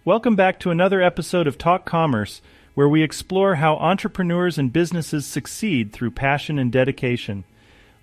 Welcome back to another episode of Talk Commerce, where we explore how entrepreneurs and businesses succeed through passion and dedication.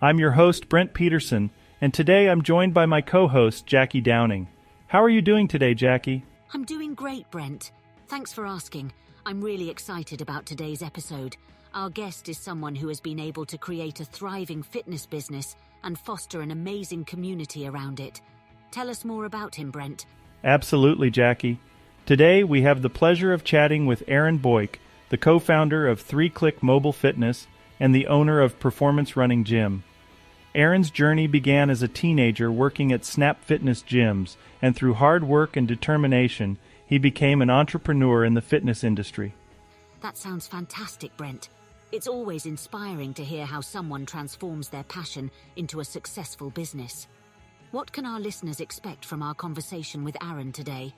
I'm your host, Brent Peterson, and today I'm joined by my co-host, Jackie Downing. How are you doing today, Jackie? I'm doing great, Brent. Thanks for asking. I'm really excited about today's episode. Our guest is someone who has been able to create a thriving fitness business and foster an amazing community around it. Tell us more about him, Brent. Absolutely, Jackie. Today, we have the pleasure of chatting with Aaron Boike, the co-founder of 3Click Mobile Fitness and the owner of Performance Running Gym. Aaron's journey began as a teenager working at Snap Fitness gyms, and through hard work and determination, he became an entrepreneur in the fitness industry. That sounds fantastic, Brent. It's always inspiring to hear how someone transforms their passion into a successful business. What can our listeners expect from our conversation with Aaron today?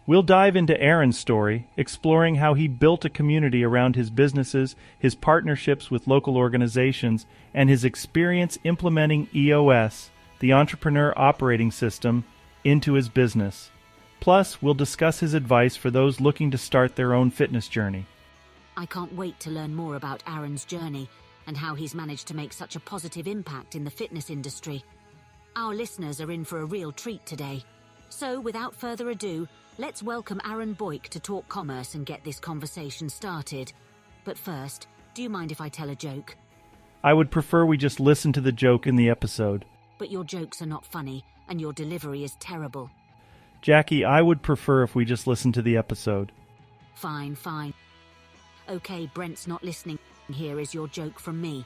We'll dive into Aaron's story, exploring how he built a community around his businesses, his partnerships with local organizations, and his experience implementing EOS, the Entrepreneur Operating System, into his business. Plus, we'll discuss his advice for those looking to start their own fitness journey. I can't wait to learn more about Aaron's journey and how he's managed to make such a positive impact in the fitness industry. Our listeners are in for a real treat today. So, without further ado, let's welcome Aaron Boike to Talk Commerce and get this conversation started. But first, do you mind if I tell a joke? I would prefer we just listen to the joke in the episode. But your jokes are not funny, and your delivery is terrible. Jackie, I would prefer if we just listen to the episode. Fine. Okay, Brent's not listening. Here is your joke from me.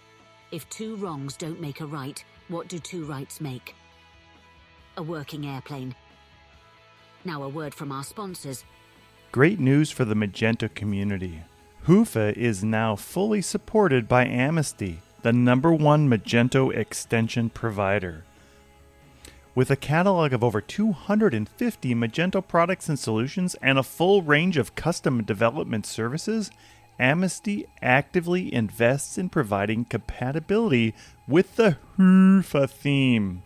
If two wrongs don't make a right, what do two rights make? A working airplane. Now a word from our sponsors. Great news for the Magento community. Hoofa is now fully supported by Amnesty, the #1 Magento extension provider. With a catalog of over 250 Magento products and solutions and a full range of custom development services, Amnesty actively invests in providing compatibility with the Hoofa theme.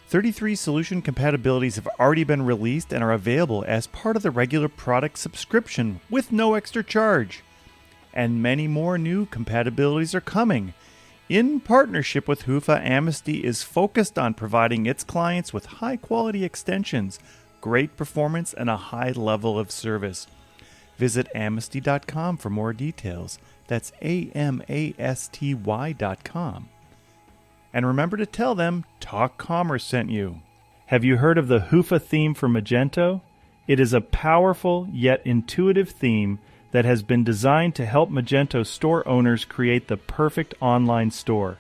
33 solution compatibilities have already been released and are available as part of the regular product subscription with no extra charge. And many more new compatibilities are coming. In partnership with Hoofa, Amnesty is focused on providing its clients with high-quality extensions, great performance, and a high level of service. Visit amnesty.com for more details. That's AMASTY.com. And remember to tell them Talk Commerce sent you. Have you heard of the Hoofa theme for Magento? It is a powerful yet intuitive theme that has been designed to help Magento store owners create the perfect online store.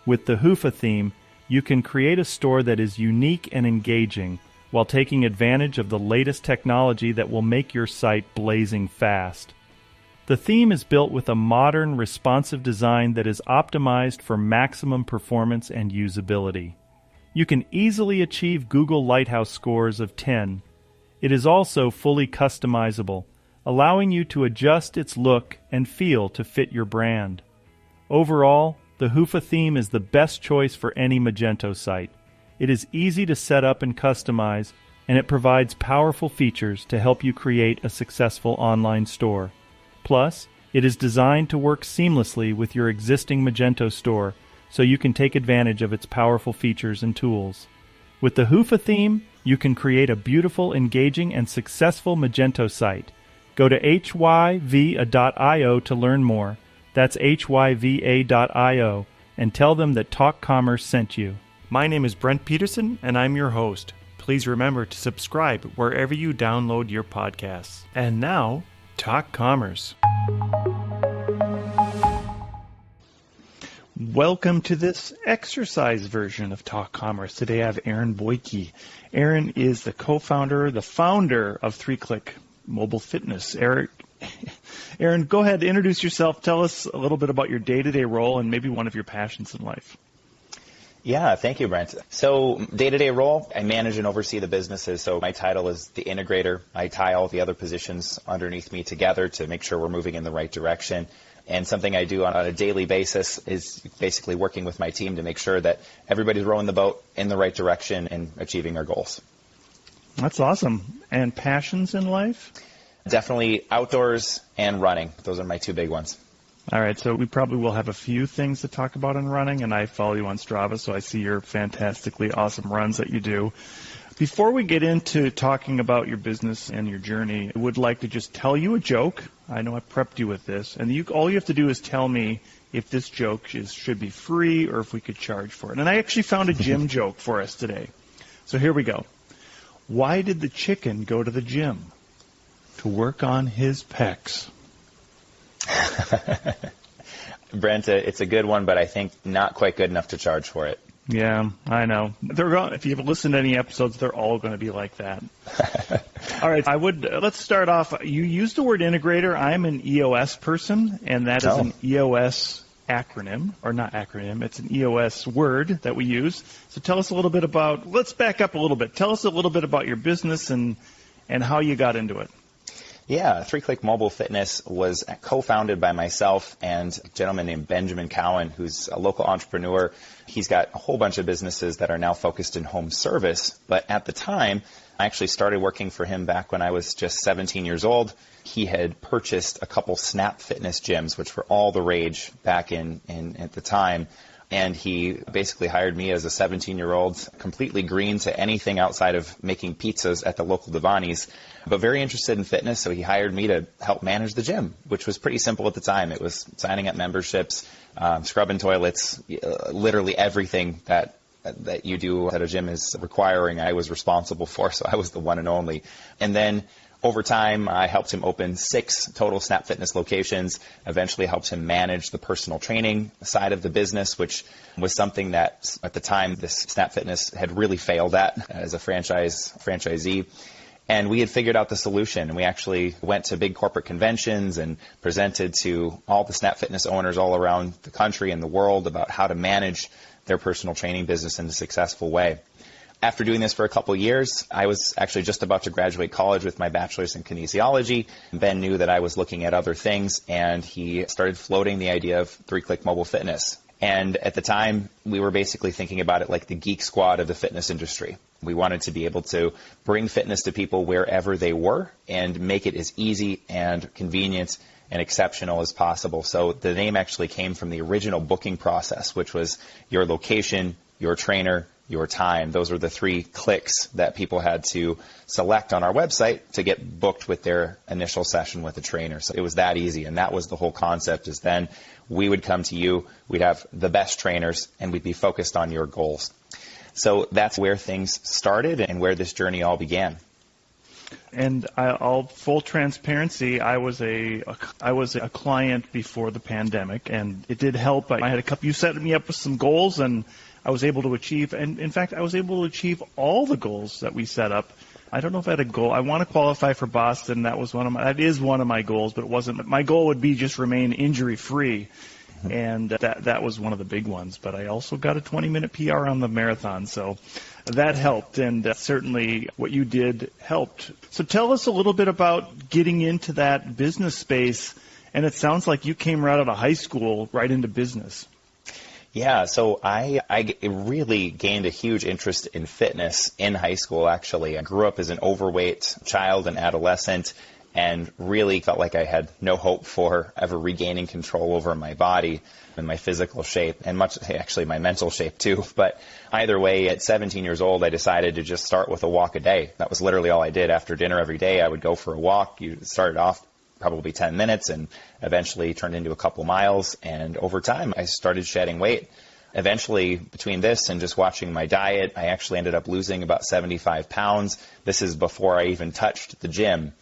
With the Hoofa theme, you can create a store that is unique and engaging while taking advantage of the latest technology that will make your site blazing fast. The theme is built with a modern, responsive design that is optimized for maximum performance and usability. You can easily achieve Google Lighthouse scores of 10. It is also fully customizable, allowing you to adjust its look and feel to fit your brand. Overall, the Hoofa theme is the best choice for any Magento site. It is easy to set up and customize, and it provides powerful features to help you create a successful online store. Plus, it is designed to work seamlessly with your existing Magento store, so you can take advantage of its powerful features and tools. With the Hoofa theme, you can create a beautiful, engaging, and successful Magento site. Go to hyva.io to learn more. That's hyva.io, and tell them that Talk Commerce sent you. My name is Brent Peterson, and I'm your host. Please remember to subscribe wherever you download your podcasts. And now, Talk Commerce. Welcome to this exercise version of Talk Commerce. Today I have Aaron Boike. Aaron is the co-founder, the founder of 3Click Mobile Fitness. Aaron, go ahead, introduce yourself. Tell us a little bit about your day-to-day role and maybe one of your passions in life. Yeah, thank you, Brent. So day-to-day role, I manage and oversee the businesses. So my title is the integrator. I tie all the other positions underneath me together to make sure we're moving in the right direction. And something I do on a daily basis is basically working with my team to make sure that everybody's rowing the boat in the right direction and achieving our goals. That's awesome. And passions in life? Definitely outdoors and running. Those are my two big ones. All right, so we probably will have a few things to talk about in running, and I follow you on Strava, so I see your fantastically awesome runs that you do. Before we get into talking about your business and your journey, I would like to just tell you a joke. I know I prepped you with this, and all you have to do is tell me if this joke should be free or if we could charge for it. And I actually found a gym joke for us today. So here we go. Why did the chicken go to the gym? To work on his pecs. Brent, it's a good one, but I think not quite good enough to charge for it. Yeah, I know. If you've listened to any episodes, they're all going to be like that. All right, let's start off. You used the word integrator. I'm an EOS person, and that is an EOS acronym, or not acronym. It's an EOS word that we use. So tell us a little bit let's back up a little bit. Tell us a little bit about your business and how you got into it. Yeah, 3-Click Mobile Fitness was co-founded by myself and a gentleman named Benjamin Cowan, who's a local entrepreneur. He's got a whole bunch of businesses that are now focused in home service. But at the time, I actually started working for him back when I was just 17 years old. He had purchased a couple Snap Fitness gyms, which were all the rage back in at the time. And he basically hired me as a 17-year-old, completely green to anything outside of making pizzas at the local Devani's, but very interested in fitness. So he hired me to help manage the gym, which was pretty simple at the time. It was signing up memberships, scrubbing toilets, literally everything that you do at a gym is requiring. I was responsible for, so I was the one and only. And then over time, I helped him open 6 total Snap Fitness locations, eventually helped him manage the personal training side of the business, which was something that at the time this Snap Fitness had really failed at as a franchisee. And we had figured out the solution. And we actually went to big corporate conventions and presented to all the Snap Fitness owners all around the country and the world about how to manage their personal training business in a successful way. After doing this for a couple of years, I was actually just about to graduate college with my bachelor's in kinesiology. Ben knew that I was looking at other things, and he started floating the idea of 3-Click Mobile Fitness. And at the time, we were basically thinking about it like the geek squad of the fitness industry. We wanted to be able to bring fitness to people wherever they were and make it as easy and convenient and exceptional as possible. So the name actually came from the original booking process, which was your location, your trainer, your time. Those were the 3 clicks that people had to select on our website to get booked with their initial session with a trainer. So it was that easy, and that was the whole concept, is then we would come to you, we'd have the best trainers, and we'd be focused on your goals. So that's where things started and where this journey all began. And all full transparency, I was a client before the pandemic, and it did help. I had you set me up with some goals, and I was able to achieve, and in fact, I was able to achieve all the goals that we set up. I don't know if I had a goal. I want to qualify for Boston. That is one of my goals, but it wasn't. My goal would be just remain injury free. And that was one of the big ones. But I also got a 20-minute PR on the marathon, so that helped. And certainly what you did helped. So tell us a little bit about getting into that business space. And it sounds like you came right out of high school right into business. Yeah, so I really gained a huge interest in fitness in high school, actually. I grew up as an overweight child and adolescent and really felt like I had no hope for ever regaining control over my body and my physical shape, and actually my mental shape too. But either way, at 17 years old, I decided to just start with a walk a day. That was literally all I did. After dinner every day, I would go for a walk. You started off probably 10 minutes and eventually turned into a couple miles. And over time, I started shedding weight. Eventually, between this and just watching my diet, I actually ended up losing about 75 pounds. This is before I even touched the gym.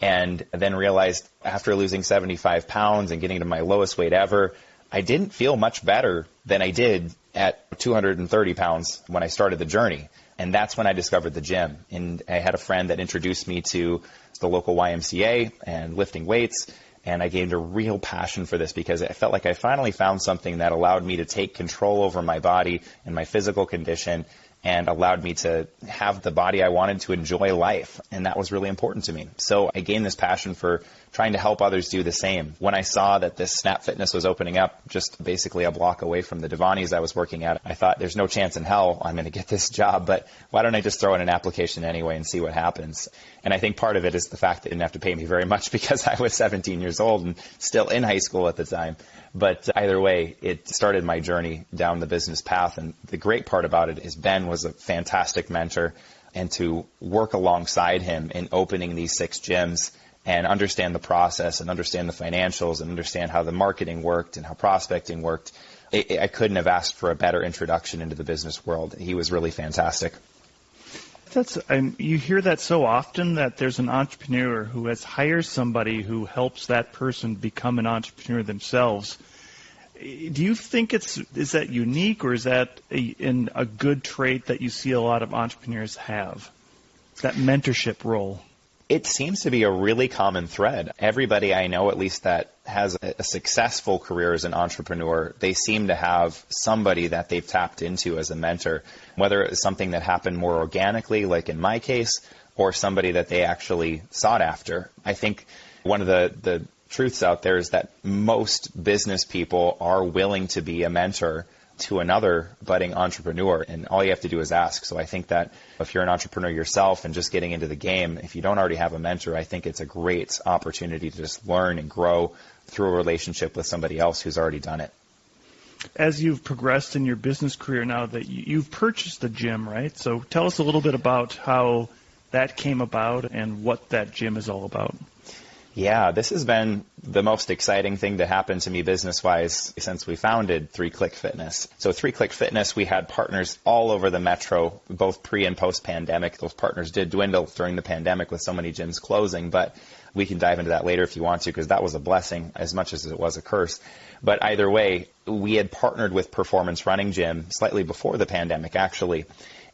And then realized after losing 75 pounds and getting to my lowest weight ever, I didn't feel much better than I did at 230 pounds when I started the journey. And that's when I discovered the gym. And I had a friend that introduced me to the local YMCA and lifting weights. And I gained a real passion for this because I felt like I finally found something that allowed me to take control over my body and my physical condition and allowed me to have the body I wanted to enjoy life. And that was really important to me. So I gained this passion for trying to help others do the same. When I saw that this Snap Fitness was opening up just basically a block away from the Devani's I was working at, I thought there's no chance in hell I'm going to get this job, but why don't I just throw in an application anyway and see what happens? And I think part of it is the fact that they didn't have to pay me very much because I was 17 years old and still in high school at the time. But either way, it started my journey down the business path. And the great part about it is Ben was a fantastic mentor, and to work alongside him in opening these 6 gyms and understand the process and understand the financials and understand how the marketing worked and how prospecting worked, I couldn't have asked for a better introduction into the business world. He was really fantastic. You hear that so often, that there's an entrepreneur who has hired somebody who helps that person become an entrepreneur themselves. Do you think is that unique, or is that a good trait that you see a lot of entrepreneurs have, that mentorship role? It seems to be a really common thread. Everybody I know, at least that has a successful career as an entrepreneur, they seem to have somebody that they've tapped into as a mentor, whether it was something that happened more organically, like in my case, or somebody that they actually sought after. I think one of the truths out there is that most business people are willing to be a mentor to another budding entrepreneur, and all you have to do is ask. So I think that if you're an entrepreneur yourself and just getting into the game, if you don't already have a mentor, I think it's a great opportunity to just learn and grow through a relationship with somebody else who's already done it. As you've progressed in your business career now, that you've purchased a gym, right? So tell us a little bit about how that came about and what that gym is all about. Yeah, this has been the most exciting thing to happen to me business-wise since we founded 3-Click Fitness. So 3-Click Fitness, we had partners all over the metro, both pre- and post-pandemic. Those partners did dwindle during the pandemic with so many gyms closing, but we can dive into that later if you want to, because that was a blessing as much as it was a curse. But either way, we had partnered with Performance Running Gym slightly before the pandemic, actually.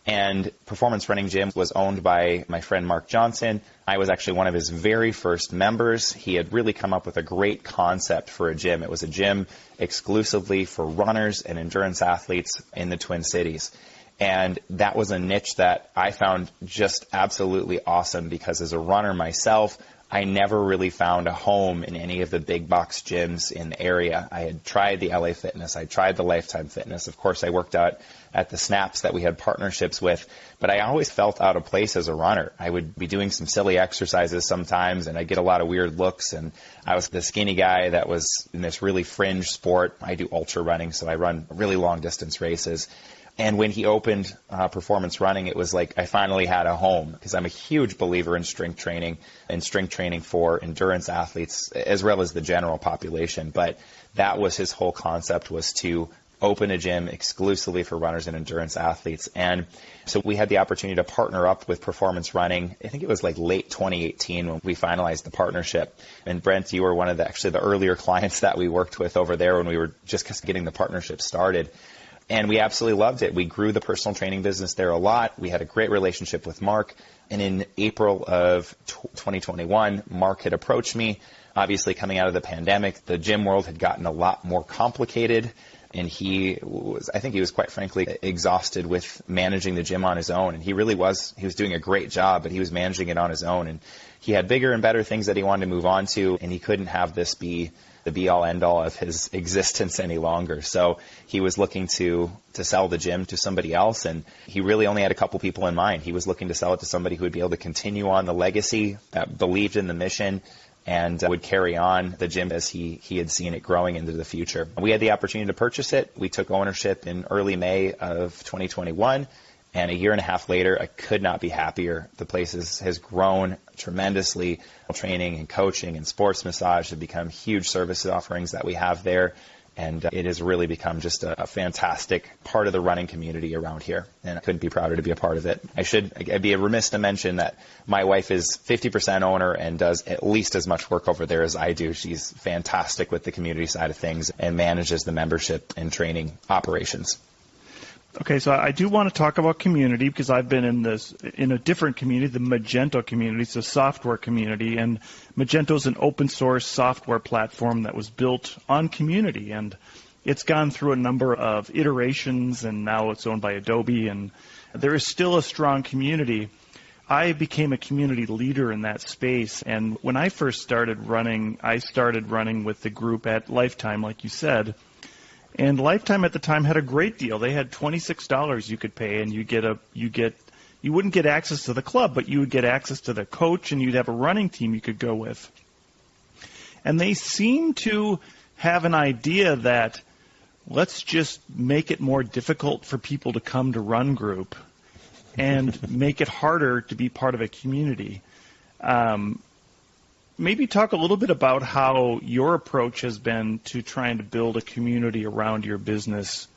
And Performance Running Gym was owned by my friend Mark Johnson. I was actually one of his very first members. He had really come up with a great concept for a gym. It was a gym exclusively for runners and endurance athletes in the Twin Cities. And that was a niche that I found just absolutely awesome, because as a runner myself, I never really found a home in any of the big box gyms in the area. I had tried the LA Fitness. I tried the Lifetime Fitness. Of course, I worked out at the Snaps that we had partnerships with, but I always felt out of place as a runner. I would be doing some silly exercises sometimes, and I'd get a lot of weird looks, and I was the skinny guy that was in this really fringe sport. I do ultra running, so I run really long distance races. And when he opened Performance Running, it was like I finally had a home, because I'm a huge believer in strength training and strength training for endurance athletes as well as the general population. But that was his whole concept, was to open a gym exclusively for runners and endurance athletes. And so we had the opportunity to partner up with Performance Running. I think it was like late 2018 when we finalized the partnership. And Brent, you were one of the earlier clients that we worked with over there when we were just getting the partnership started. And we absolutely loved it. We grew the personal training business there a lot. We had a great relationship with Mark. And in April of 2021, Mark had approached me. Obviously, coming out of the pandemic, the gym world had gotten a lot more complicated. And I think he was quite frankly exhausted with managing the gym on his own. And he really was. He was doing a great job, but he was managing it on his own. And he had bigger and better things that he wanted to move on to. And he couldn't have this be the be-all, end-all of his existence any longer. So he was looking to sell the gym to somebody else, and he really only had a couple people in mind. He was looking to sell it to somebody who would be able to continue on the legacy, that believed in the mission, and would carry on the gym as he had seen it growing into the future. We had the opportunity to purchase it. We took ownership in early May of 2021. And a year and a half later, I could not be happier. The place has grown tremendously. Training and coaching and sports massage have become huge service offerings that we have there. And it has really become just a fantastic part of the running community around here. And I couldn't be prouder to be a part of it. I'd be remiss to mention that my wife is 50% owner and does at least as much work over there as I do. She's fantastic with the community side of things and manages the membership and training operations. Okay, so I do want to talk about community, because I've been in a different community, the Magento community. It's a software community, and Magento is an open source software platform that was built on community. And It's gone through a number of iterations, and now it's owned by Adobe, and there is still a strong community. I became a community leader in that space, and when I first started running, I started running with the group at Lifetime, like you said. And Lifetime at the time had a great deal. They had $26 you could pay, and you wouldn't get access to the club, but you would get access to the coach, and you'd have a running team you could go with. And they seemed to have an idea that let's just make it more difficult for people to come to Run Group and make it harder to be part of a community. Maybe talk a little bit about how your approach has been to trying to build a community around your business.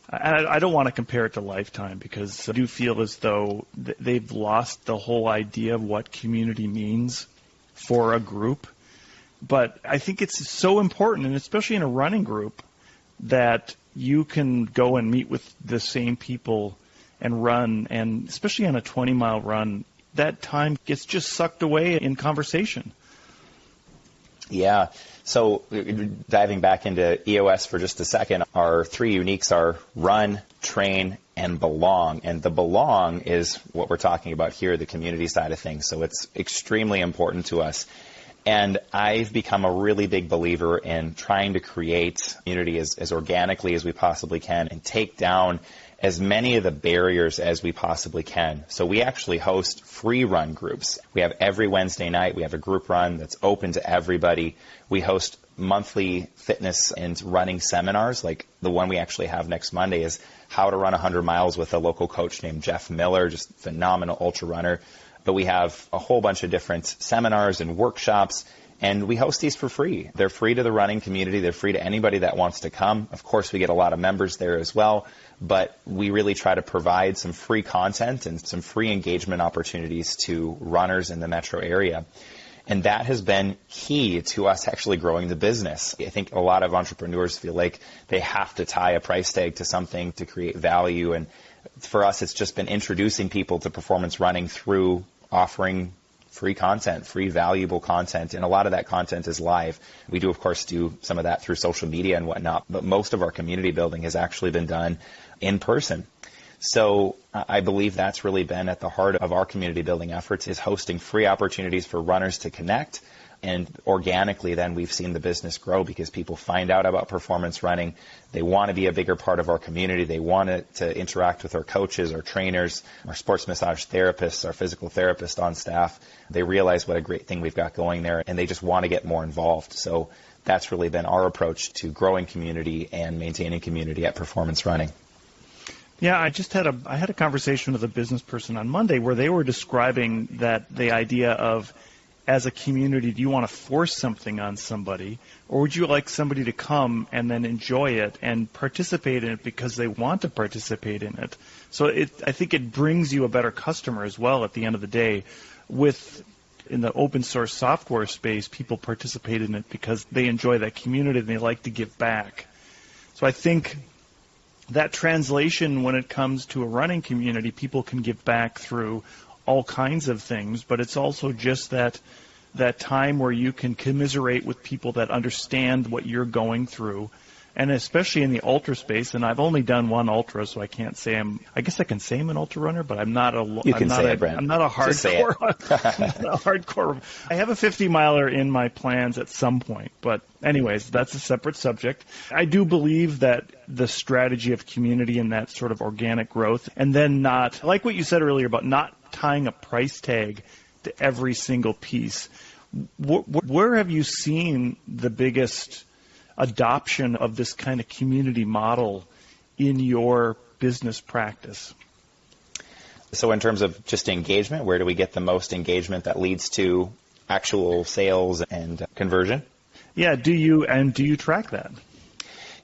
I don't want to compare it to Lifetime because I do feel as though they've lost the whole idea of what community means for a group. But I think it's so important, and especially in a running group, that you can go and meet with the same people and run, and especially on a 20-mile run, that time gets just sucked away in conversation. Yeah. So diving back into EOS for just a second, our three uniques are run, train, and belong. And the belong is what we're talking about here, the community side of things. So it's extremely important to us. And I've become a really big believer in trying to create community as organically as we possibly can and take down as many of the barriers as we possibly can. So we actually host free run groups. We have every Wednesday night, we have a group run that's open to everybody. We host monthly fitness and running seminars, like the one we actually have next Monday is how to run 100 miles with a local coach named Jeff Miller, just phenomenal ultra runner. But we have a whole bunch of different seminars and workshops, and we host these for free. They're free to the running community. They're free to anybody that wants to come. Of course, we get a lot of members there as well, but we really try to provide some free content and some free engagement opportunities to runners in the metro area. And that has been key to us actually growing the business. I think a lot of entrepreneurs feel like they have to tie a price tag to something to create value. And for us, it's just been introducing people to performance running through offering free content, free valuable content. And a lot of that content is live. We do, of course, do some of that through social media and whatnot. But most of our community building has actually been done in person. So I believe that's really been at the heart of our community building efforts, is hosting free opportunities for runners to connect. And organically, then, we've seen the business grow because people find out about performance running. They want to be a bigger part of our community. They want to interact with our coaches, our trainers, our sports massage therapists, our physical therapists on staff. They realize what a great thing we've got going there, and they just want to get more involved. So that's really been our approach to growing community and maintaining community at performance running. Yeah, I had a conversation with a business person on Monday where they were describing that the idea of, as a community, do you want to force something on somebody, or would you like somebody to come and then enjoy it and participate in it because they want to participate in it? So I think it brings you a better customer as well at the end of the day. In the open source software space, people participate in it because they enjoy that community and they like to give back. So I think that translation, when it comes to a running community, people can give back through all kinds of things, but it's also just that time where you can commiserate with people that understand what you're going through. And especially in the ultra space, and I've only done one ultra, so I can't say I guess I can say I'm an ultra runner, but I'm not a hardcore. I'm not a hardcore. I have a 50-miler in my plans at some point, but anyways, that's a separate subject. I do believe that the strategy of community and that sort of organic growth, and then not, like what you said earlier about not tying a price tag to every single piece. Where have you seen the biggest adoption of this kind of community model in your business practice? So in terms of just engagement, where do we get the most engagement that leads to actual sales and conversion? Yeah, do you track that?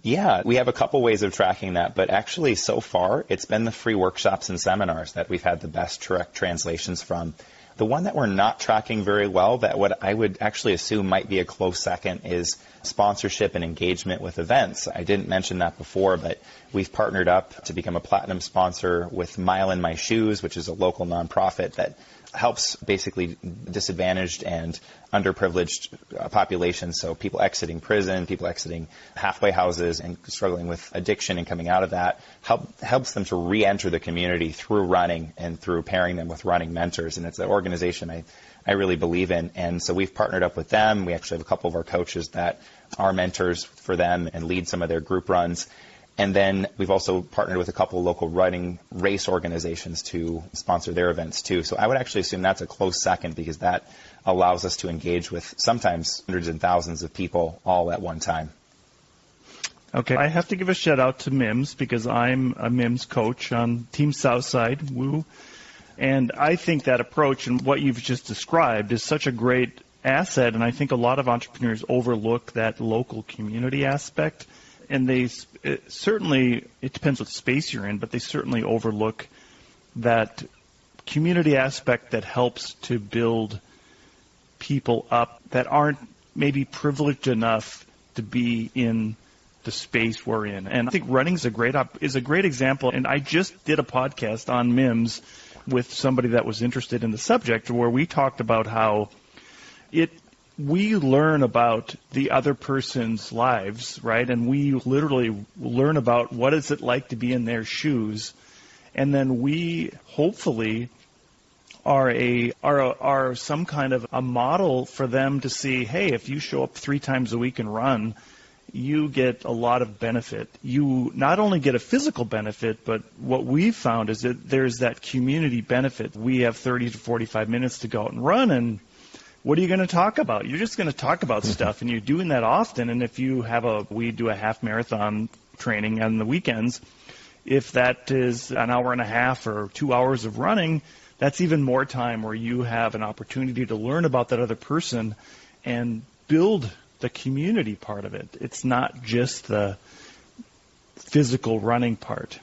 Yeah, we have a couple ways of tracking that, but actually so far it's been the free workshops and seminars that we've had the best translations from. The one that we're not tracking very well, that what I would actually assume might be a close second, is sponsorship and engagement with events. I didn't mention that before, but we've partnered up to become a platinum sponsor with Mylan My Shoes, which is a local nonprofit that helps basically disadvantaged and underprivileged populations, so people exiting prison, people exiting halfway houses and struggling with addiction and coming out of that, helps them to re-enter the community through running and through pairing them with running mentors. And it's an organization I really believe in. And so we've partnered up with them. We actually have a couple of our coaches that are mentors for them and lead some of their group runs. And then we've also partnered with a couple of local running race organizations to sponsor their events too. So I would actually assume that's a close second, because that allows us to engage with sometimes hundreds and thousands of people all at one time. Okay, I have to give a shout out to MIMS, because I'm a MIMS coach on Team Southside, woo. And I think that approach and what you've just described is such a great asset, and I think a lot of entrepreneurs overlook that local community aspect. And they certainly, it depends what space you're in, but they certainly overlook that community aspect that helps to build people up that aren't maybe privileged enough to be in the space we're in. And I think running is a great example. And I just did a podcast on MIMS with somebody that was interested in the subject, where we talked about how we learn about the other person's lives, right? And we literally learn about what is it like to be in their shoes. And then we hopefully are some kind of a model for them to see, hey, if you show up 3 times a week and run, you get a lot of benefit. You not only get a physical benefit, but what we've found is that there's that community benefit. We have 30 to 45 minutes to go out and run, and what are you going to talk about? You're just going to talk about stuff, and you're doing that often. And if you we do a half marathon training on the weekends, if that is an hour and a half or 2 hours of running, that's even more time where you have an opportunity to learn about that other person and build the community part of it. It's not just the physical running part.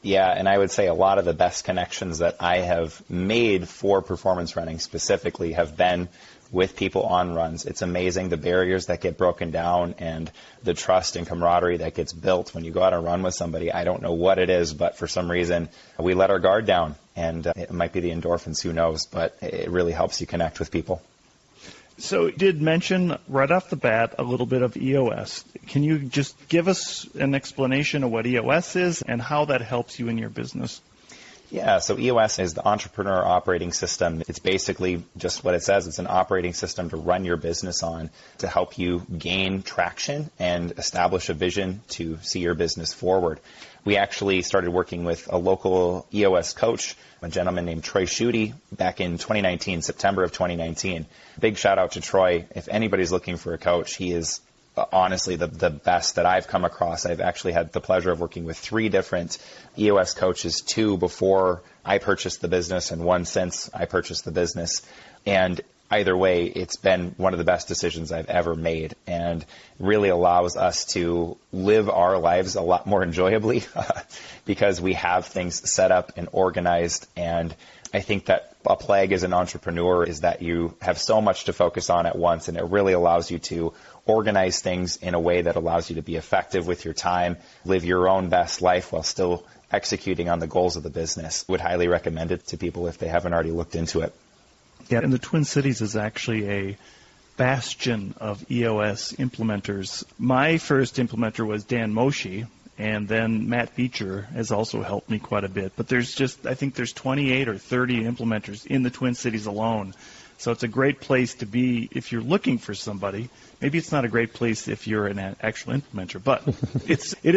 Yeah, and I would say a lot of the best connections that I have made for performance running specifically have been with people on runs. It's amazing the barriers that get broken down and the trust and camaraderie that gets built when you go out and run with somebody. I don't know what it is, but for some reason we let our guard down, and it might be the endorphins, who knows, but it really helps you connect with people. So you did mention right off the bat a little bit of EOS. Can you just give us an explanation of what EOS is and how that helps you in your business? Yeah, so EOS is the Entrepreneur Operating System. It's basically just what it says. It's an operating system to run your business on, to help you gain traction and establish a vision to see your business forward. We actually started working with a local EOS coach, a gentleman named Troy Schutte, back in 2019, September of 2019. Big shout out to Troy. If anybody's looking for a coach, he is honestly the best that I've come across. I've actually had the pleasure of working with 3 different EOS coaches, 2 before I purchased the business and 1 since I purchased the business. And either way, it's been one of the best decisions I've ever made, and really allows us to live our lives a lot more enjoyably because we have things set up and organized. And I think that a plague as an entrepreneur is that you have so much to focus on at once, and it really allows you to organize things in a way that allows you to be effective with your time, live your own best life while still executing on the goals of the business. Would highly recommend it to people if they haven't already looked into it. Yeah, and the Twin Cities is actually a bastion of EOS implementers. My first implementer was Dan Moshe, and then Matt Beecher has also helped me quite a bit. But I think there's 28 or 30 implementers in the Twin Cities alone. So it's a great place to be if you're looking for somebody. Maybe it's not a great place if you're an actual implementer, but it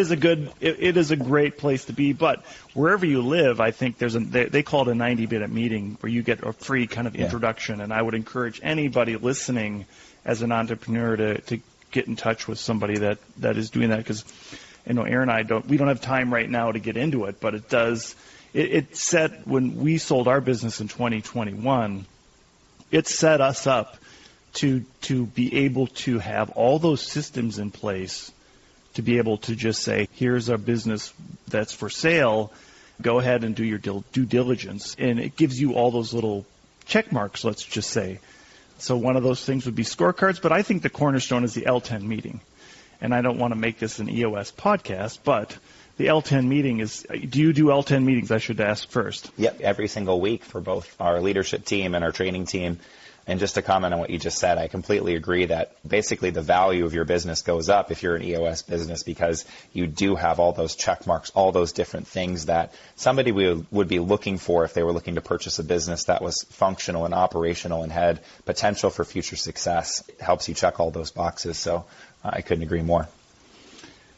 is a great place to be. But wherever you live, I think they call it a 90-minute meeting where you get a free kind of introduction. And I would encourage anybody listening as an entrepreneur to get in touch with somebody that is doing that, because Aaron and I don't have time right now to get into it, but it set, when we sold our business in 2021, it set us up to be able to have all those systems in place to be able to just say, here's our business that's for sale, go ahead and do your due diligence. And it gives you all those little check marks, let's just say. So one of those things would be scorecards, but I think the cornerstone is the L10 meeting. And I don't want to make this an EOS podcast, but the L10 meeting is, do you do L10 meetings? I should ask first. Yep, every single week for both our leadership team and our training team. And just to comment on what you just said, I completely agree that basically the value of your business goes up if you're an EOS business, because you do have all those check marks, all those different things that somebody would be looking for if they were looking to purchase a business that was functional and operational and had potential for future success. It helps you check all those boxes. So I couldn't agree more.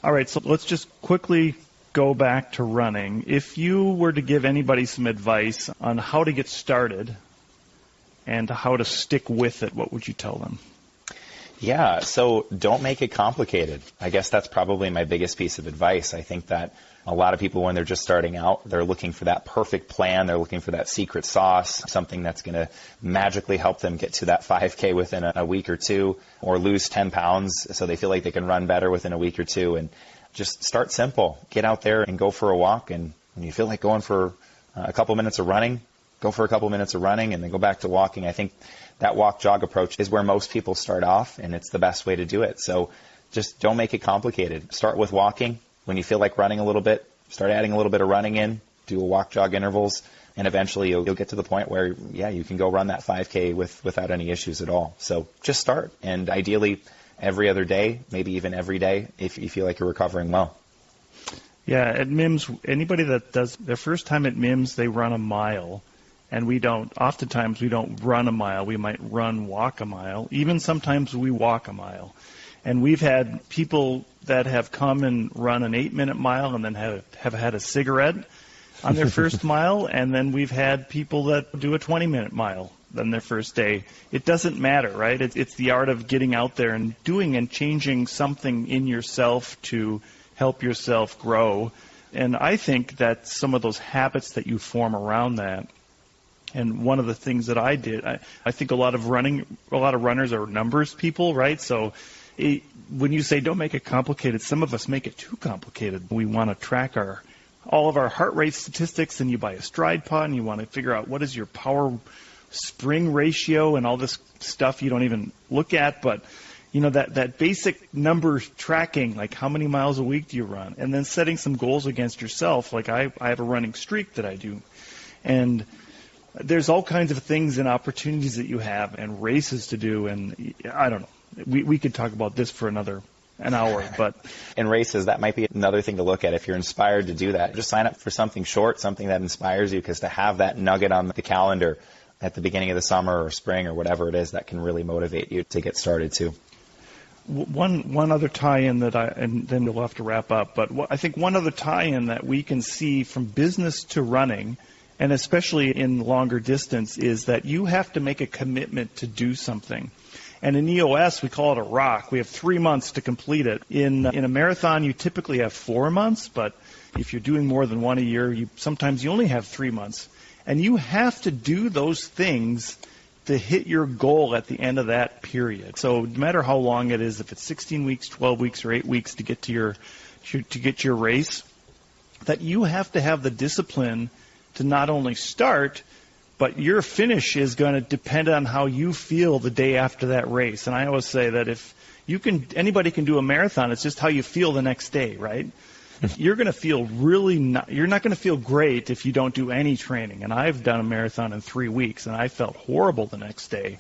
All right, so let's just quickly go back to running. If you were to give anybody some advice on how to get started and how to stick with it, what would you tell them? Yeah, so don't make it complicated. I guess that's probably my biggest piece of advice. I think that a lot of people, when they're just starting out, they're looking for that perfect plan. They're looking for that secret sauce, something that's going to magically help them get to that 5K within a week or two, or lose 10 pounds so they feel like they can run better within a week or two. And just start simple. Get out there and go for a walk. And when you feel like going for a couple minutes of running, go for a couple minutes of running and then go back to walking. I think that walk-jog approach is where most people start off, and it's the best way to do it. So just don't make it complicated. Start with walking. When you feel like running a little bit, start adding a little bit of running in, do a walk-jog intervals, and eventually you'll get to the point where, yeah, you can go run that 5K without any issues at all. So just start, and ideally every other day, maybe even every day, if you feel like you're recovering well. Yeah, at MIMS, anybody that does their first time at MIMS, they run a mile. And oftentimes we don't run a mile. We might walk a mile. Even sometimes we walk a mile. And we've had people that have come and run an 8-minute mile and then have had a cigarette on their first mile. And then we've had people that do a 20-minute mile on their first day. It doesn't matter, right? It's the art of getting out there and doing and changing something in yourself to help yourself grow. And I think that some of those habits that you form around that. And one of the things that I did, I think a lot of runners are numbers people, right? So when you say don't make it complicated, some of us make it too complicated. We want to track all of our heart rate statistics, and you buy a stride pod, and you want to figure out what is your power spring ratio and all this stuff you don't even look at. But you know, that basic number tracking, like how many miles a week do you run, and then setting some goals against yourself. Like I have a running streak that I do, and there's all kinds of things and opportunities that you have and races to do, and I don't know. We could talk about this for an hour, but in races, that might be another thing to look at. If you're inspired to do that, just sign up for something short, something that inspires you, because to have that nugget on the calendar at the beginning of the summer or spring or whatever it is, that can really motivate you to get started too. One other tie-in and then we'll have to wrap up, but I think one other tie-in that we can see from business to running, and especially in longer distance, is that you have to make a commitment to do something. And in EOS, we call it a rock. We have 3 months to complete it. In a marathon, you typically have 4 months, but if you're doing more than one a year, sometimes you only have 3 months. And you have to do those things to hit your goal at the end of that period. So no matter how long it is, if it's 16 weeks, 12 weeks, or 8 weeks to get to your race, that you have to have the discipline to not only start, but your finish is going to depend on how you feel the day after that race. And I always say that if anybody can do a marathon, it's just how you feel the next day, right? You're going to feel you're not going to feel great if you don't do any training. And I've done a marathon in 3 weeks, and I felt horrible the next day.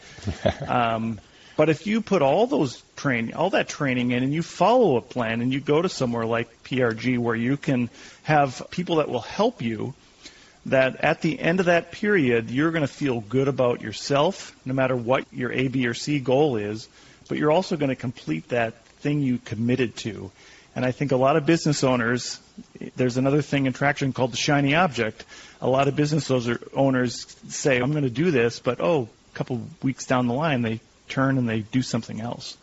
But if you put all that training in, and you follow a plan, and you go to somewhere like PRG where you can have people that will help you, that at the end of that period, you're going to feel good about yourself, no matter what your A, B, or C goal is, but you're also going to complete that thing you committed to. And I think a lot of business owners, there's another thing in traction called the shiny object. A lot of business owners say, I'm going to do this, but a couple weeks down the line, they turn and they do something else.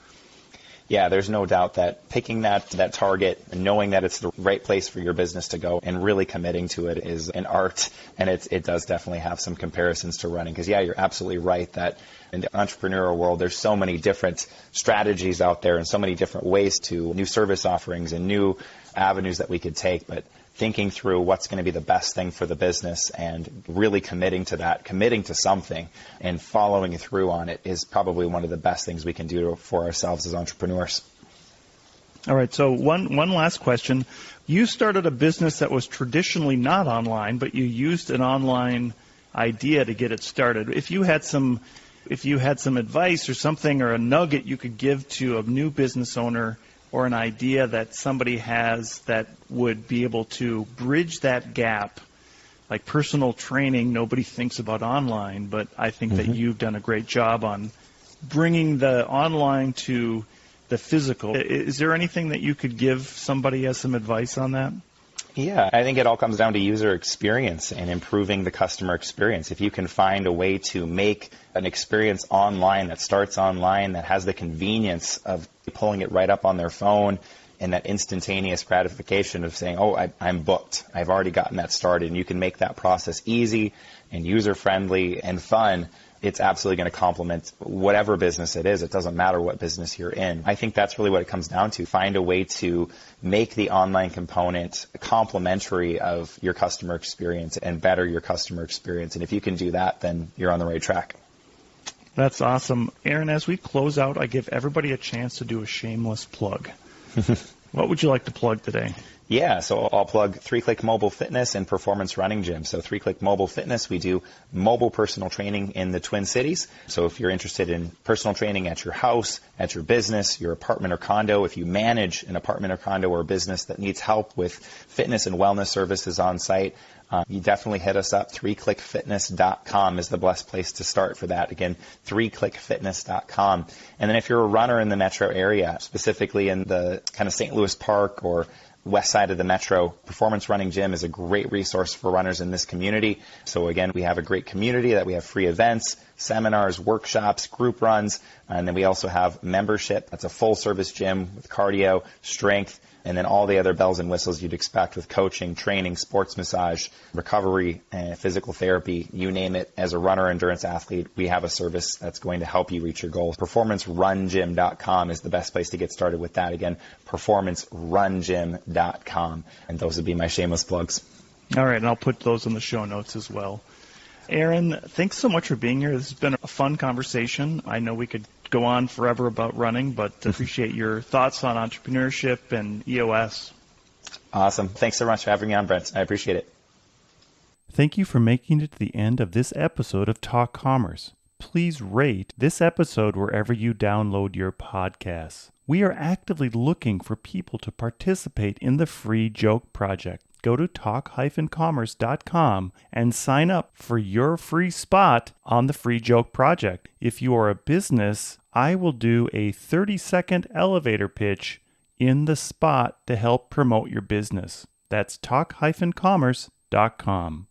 Yeah, there's no doubt that picking that target and knowing that it's the right place for your business to go and really committing to it is an art, and it does definitely have some comparisons to running. Because, yeah, you're absolutely right that in the entrepreneurial world, there's so many different strategies out there and so many different ways to new service offerings and new avenues that we could take. But thinking through what's going to be the best thing for the business and really committing to that, committing to something and following through on it is probably one of the best things we can do for ourselves as entrepreneurs. All right, so one last question. You started a business that was traditionally not online, but you used an online idea to get it started. If you had some advice or something or a nugget you could give to a new business owner or an idea that somebody has that would be able to bridge that gap, like personal training, nobody thinks about online, but I think that you've done a great job on bringing the online to the physical. Is there anything that you could give somebody as some advice on that? Yeah, I think it all comes down to user experience and improving the customer experience. If you can find a way to make an experience online that starts online, that has the convenience of pulling it right up on their phone, and that instantaneous gratification of saying, oh, I'm booked. I've already gotten that started. And you can make that process easy and user-friendly and fun. It's absolutely going to complement whatever business it is. It doesn't matter what business you're in. I think that's really what it comes down to. Find a way to make the online component complementary of your customer experience and better your customer experience. And if you can do that, then you're on the right track. That's awesome. Aaron, as we close out, I give everybody a chance to do a shameless plug. What would you like to plug today? Yeah, so I'll plug 3-Click Mobile Fitness and Performance Running Gym. So 3-Click Mobile Fitness, we do mobile personal training in the Twin Cities. So if you're interested in personal training at your house, at your business, your apartment or condo, if you manage an apartment or condo or business that needs help with fitness and wellness services on site, you definitely hit us up. 3clickfitness.com is the best place to start for that. Again, 3clickfitness.com. And then if you're a runner in the metro area, specifically in the kind of St. Louis Park or west side of the metro, Performance Running Gym is a great resource for runners in this community. So again, we have a great community that we have free events, seminars, workshops, group runs, and then we also have membership. That's a full service gym with cardio, strength, and then all the other bells and whistles you'd expect with coaching, training, sports massage, recovery, physical therapy, you name it. As a runner, endurance athlete, we have a service that's going to help you reach your goals. PerformanceRunGym.com is the best place to get started with that. Again, PerformanceRunGym.com. And those would be my shameless plugs. All right, and I'll put those in the show notes as well. Aaron, thanks so much for being here. This has been a fun conversation. I know we could go on forever about running, but appreciate your thoughts on entrepreneurship and EOS. Awesome. Thanks so much for having me on, Brent. I appreciate it. Thank you for making it to the end of this episode of Talk Commerce. Please rate this episode wherever you download your podcasts. We are actively looking for people to participate in the Free Joke Project. Go to talk-commerce.com and sign up for your free spot on the Free Joke Project. If you are a business, I will do a 30-second elevator pitch in the spot to help promote your business. That's talk-commerce.com.